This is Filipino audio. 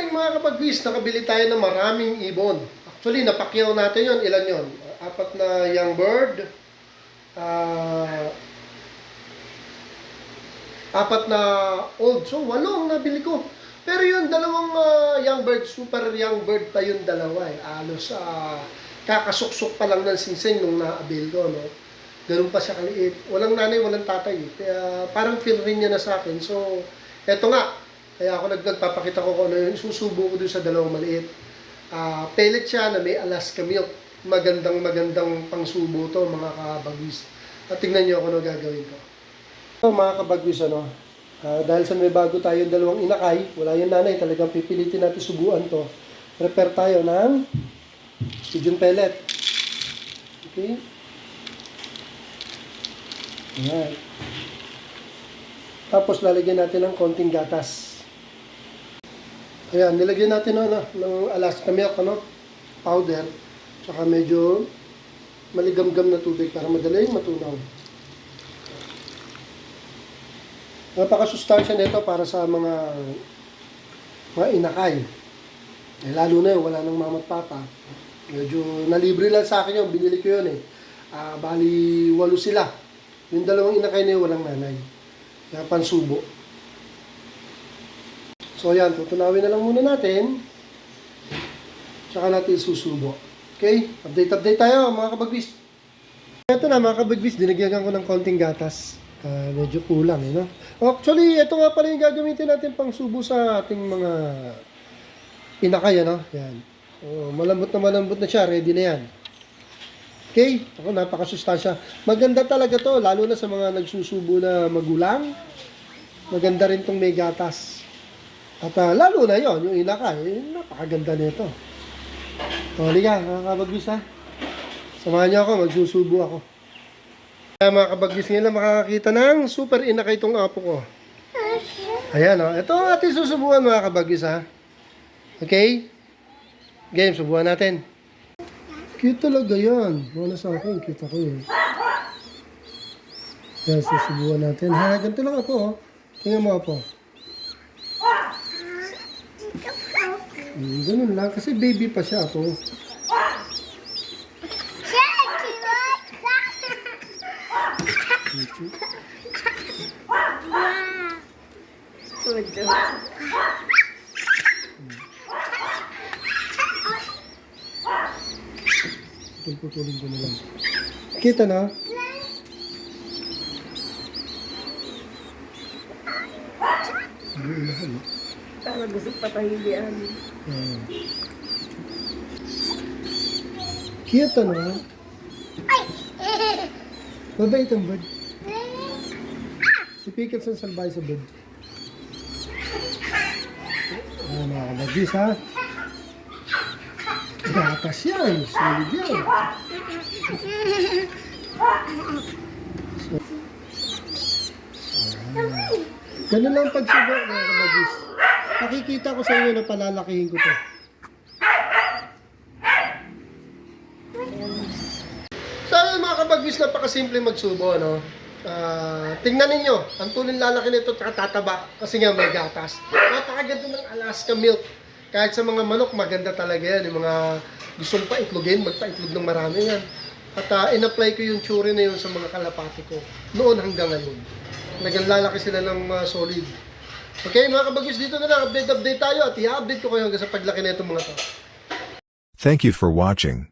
Alright mga kapag-quiz, nakabili tayo ng maraming ibon. Actually, napakyaw natin yon. Ilan yon? Apat na young bird. Apat na old. So, 8 ang nabili ko. Pero yung dalawang young bird, super young bird pa yung dalawa eh. Alos kakasuksok pa lang ng singsing nung na-avail ko, no? Ganun pa siya kaliit. Walang nanay, walang tatay. Kaya parang feel rin niya na sa akin. So, eto nga. Kaya ako nagpapakita ko kung ano yung susubo ko dun sa dalawang maliit. Pellet siya na may Alaska milk. Magandang pangsubo to mga kabagwis. At tingnan nyo kung ano gagawin ko. So, mga kabagwis, dahil sa may bago tayong dalawang inakay, wala yung nanay, talagang pipilitin natin subuan to. Prepare tayo ng pigeon pellet. Okay? Ayan. Tapos lalagyan natin ng konting gatas. Ayan, nilagyan natin ng Alaska milk, powder. Tsaka medyo maligamgam na tubig para madaling matunaw. Napakasustansya nito para sa mga inakay. Eh, lalo na yun, wala nang mama at papa. Medyo nalibre lang sa akin yun, binili ko yun eh. Bali, 8 sila. Yung dalawang inakay na yun, walang nanay. Kaya pansubo. So ayan, tutunawin na lang muna natin. Tsaka natin susubo. Okay? Update tayo mga kabagwis. Ito na mga kabagwis, dinagyagan ko ng konting gatas. Medyo kulang no? Actually, ito nga pala yung gagamitin natin pang subo sa ating mga inakay, Yan. Malambot na siya, ready na yan. Okay? Ako, napakasustansya. Maganda talaga to, lalo na sa mga nagsusubo na magulang. Maganda rin tong may gatas. At lalo na yon yung inakay, napakaganda nito. Halika, mga kabagwis Samahan niyo ako, magsusubo ako. Kaya mga kabagwis nila makakakita ng super inakay itong apo ko. Ayan ito ang ating susubuan mga kabagwis Okay? Game, subuhan natin. Cute talaga yan. Wala sa akin, cute ako eh. Yan, susubuhan natin. Ganito lang ako Tingnan mo apo. Ganun lang, kasi baby pa siya ako. Putulin ko na lang. Kita na? Para gusto patahilian. Kita na? Mabait ang bird. Si Pickles ang salbay sa bird. Mga kabagwis Gatas yan. Solid yan. Ganun lang pagsubo mga kabagwis. Nakikita ko sa inyo na palalakihin ko to. So mga kabagwis, napakasimple magsubo, tingnan ninyo, ang tulin lalaki nito tataba kasi nga may gatas. Napakaganda ng Alaska milk. Kahit sa mga manok, maganda talaga yan. Yung mga gustong paitlogin, magpaitlog ng marami yan. At in-apply ko yung tsuri na yun sa mga kalapati ko. Noon hanggang ngayon. Naglalaki sila ng solid. Okay, mga kabagwis, dito na lang. Update tayo at i-update ko kayo hanggang sa paglaki na itong mga to. Thank you for watching.